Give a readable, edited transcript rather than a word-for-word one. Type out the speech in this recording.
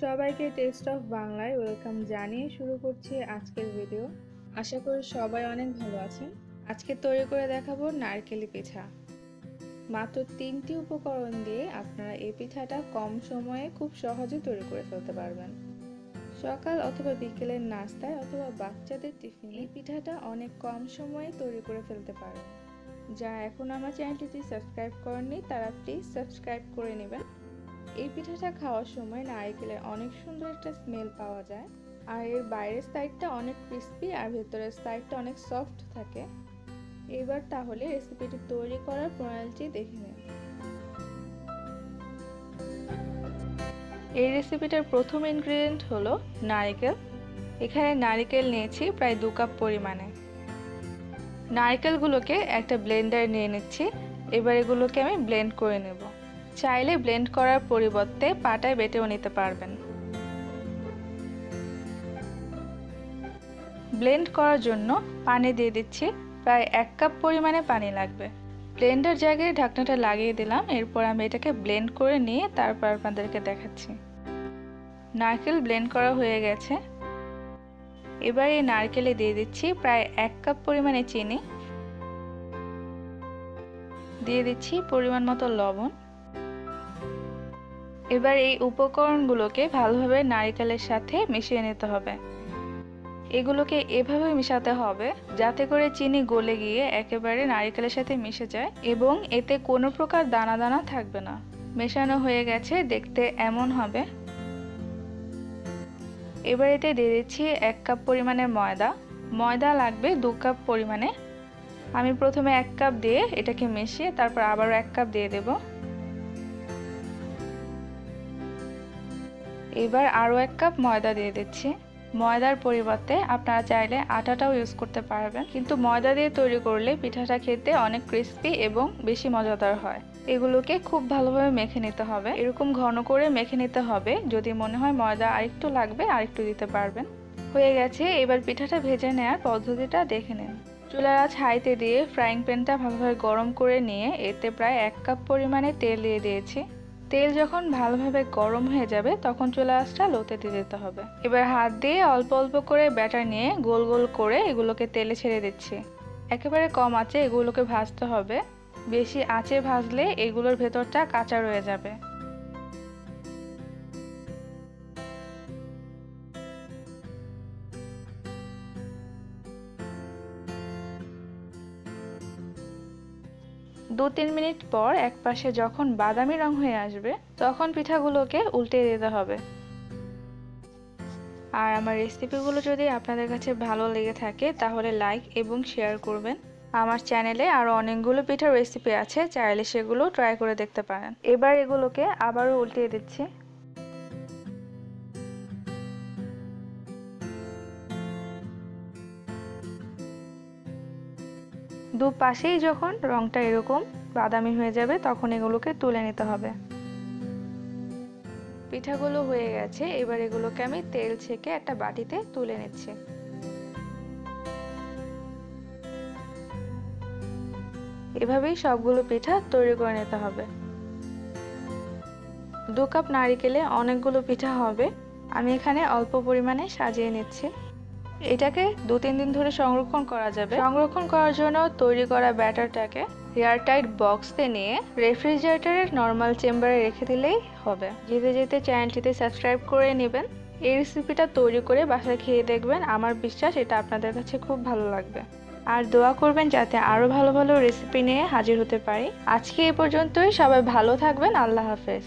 সবাইকে test of বাংলায় welcome জানিয়ে শুরু করছি আজকের ভিডিও। আশা করি সবাই অনেক ভালো আছেন। আজকে তৈরি করে দেখাবো নারকেলি পিঠা। মাত্র 3টি উপকরণ দিয়ে আপনারা এই পিঠাটা কম সময়ে খুব সহজে তৈরি করে ফেলতে পারবেন। সকাল অথবা বিকেলের নাস্তায় অথবা বাচ্চাদের টিফিনে এই পিঠাটা অনেক কম সময়ে তৈরি করে ফেলতে পারবেন। যারা এখন আমার চ্যানেলটি সাবস্ক্রাইব করেননি তারা প্লিজ সাবস্ক্রাইব করে নেবেন। এই পিঠাটা খাওয়ার সময় নারকেলের অনেক সুন্দর একটা স্মেল পাওয়া যায়, আর এর বাইরের সাইডটা অনেক ক্রিস্পি আর ভেতরের সাইডটা অনেক সফট থাকে। এবার তাহলে রেসিপিটি তৈরি করার প্রণালীটি দেখে নিন। এই রেসিপিটার প্রথম ইনগ্রেডিয়েন্ট হলো নারকেল। এখানে নারকেল নিয়েছি প্রায় 2 কাপ পরিমাণে। নারকেলগুলোকে একটা ব্লেন্ডারে নিয়ে নিচ্ছি। এবার এগুলোকে আমি ব্লেন্ড করে নেব। চাইলে ব্লেন্ড করার পরিবর্তে পাটায় বেটেও নিতে পারবেন। ব্লেন্ড করার জন্য পানি দিয়ে দিচ্ছি, প্রায় 1 কাপ পরিমাণে পানি লাগবে। ব্লেন্ডার জায়গায় ঢাকনাটা লাগিয়ে দিলাম। এরপর আমি এটাকে ব্লেন্ড করে নিয়ে তারপর আপনাদেরকে দেখাচ্ছি। নারকেল ব্লেন্ড করা হয়ে গেছে। এবার এই নারকেলে দিয়ে দিচ্ছি প্রায় 1 কাপ পরিমাণে চিনি, দিয়ে দিচ্ছি পরিমাণ মতো লবণ। এবার এই উপকরণগুলোকে ভালোভাবে নারকেলের সাথে মিশিয়ে নিতে হবে। এগুলোকে এভাবে মিশাতে হবে যাতে করে চিনি গলে গিয়ে একেবারে নারকেলের সাথে মিশে যায় এবং এতে কোনো প্রকার দানা দানা থাকবে না। মেশানো হয়ে গেছে, দেখতে এমন হবে। এবার এতে দিয়ে দিচ্ছি 1 কাপ পরিমাণে ময়দা। ময়দা লাগবে 2 কাপ পরিমাণে। আমি প্রথমে 1 কাপ দিয়ে এটাকে মিশিয়ে তারপর আবারও 1 কাপ দিয়ে দেব। এবার আরও 1 কাপ ময়দা দিয়ে দিচ্ছি। ময়দার পরিবর্তে আপনারা চাইলে আটাটাও ইউজ করতে পারবেন, কিন্তু ময়দা দিয়ে তৈরি করলে পিঠাটা খেতে অনেক ক্রিস্পি এবং বেশি মজাদার হয়। এগুলোকে খুব ভালোভাবে মেখে নিতে হবে। এরকম ঘন করে মেখে নিতে হবে। যদি মনে হয় ময়দা আরেকটু লাগবে আরেকটু দিতে পারবেন। হয়ে গেছে। এবার পিঠাটা ভেজে নেওয়ার পদ্ধতিটা দেখে নিন। চুলার আঁচ হাইতে দিয়ে ফ্রাইং প্যানটা ভালোভাবে গরম করে নিয়ে এতে প্রায় 1 কাপ পরিমাণে তেল দিয়ে দিয়েছি। তেল যখন ভালোভাবে গরম হয়ে যাবে তখন চুলা আঁচটা লোতে দিয়ে দিতে হবে। এবার হাত দিয়ে অল্প অল্প করে ব্যাটার নিয়ে গোল গোল করে এগুলোকে তেলে ছেড়ে দিচ্ছি। একেবারে কম আঁচে এগুলোকে ভাজতে হবে। বেশি আঁচে ভাজলে এগুলোর ভেতরটা কাঁচা রয়ে যাবে। দু 3 মিনিট পর এক পাশে যখন বাদামি রং হয়ে আসবে তখন পিঠাগুলোকে উল্টে দিতে হবে। আর আমার রেসিপিগুলো যদি আপনাদের কাছে ভালো লেগে থাকে তাহলে লাইক এবং শেয়ার করবেন। আমার চ্যানেলে আরও অনেকগুলো পিঠার রেসিপি আছে, চাইলে সেগুলো ট্রাই করে দেখতে পারেন। এবার এগুলোকে আবারও উল্টিয়ে দিচ্ছি। দুপাশেই যখন রংটা এরকম বাদামি হয়ে যাবে তখন এগুলোকে তুলে নিতে হবে। পিঠাগুলো হয়ে গেছে। এবার এগুলোকে আমি তেল ছেঁকে একটা বাটিতে তুলে নিচ্ছি। এভাবেই সবগুলো পিঠা তৈরি করে নিতে হবে। 2 কাপ নারকেলে অনেকগুলো পিঠা হবে। আমি এখানে অল্প পরিমাণে সাজিয়ে নিচ্ছি। এটাকে 2-3 দিন ধরে সংরক্ষণ করা যাবে। সংরক্ষণ করার জন্য তৈরি করা ব্যাটারটাকে এয়ারটাইট বক্সে নিয়ে রেফ্রিজারেটরের নর্মাল চেম্বারে রেখে দিলেই হবে। যেতে যেতে চ্যানেলটিতে সাবস্ক্রাইব করে নেবেন। এই রেসিপিটা তৈরি করে বাসায় খেয়ে দেখবেন। আমার বিশ্বাস এটা আপনাদের কাছে খুব ভালো লাগবে। আর দোয়া করবেন যাতে আরও ভালো ভালো রেসিপি নিয়ে হাজির হতে পারি। আজকে এই পর্যন্তই। সবাই ভালো থাকবেন। আল্লাহ হাফেজ।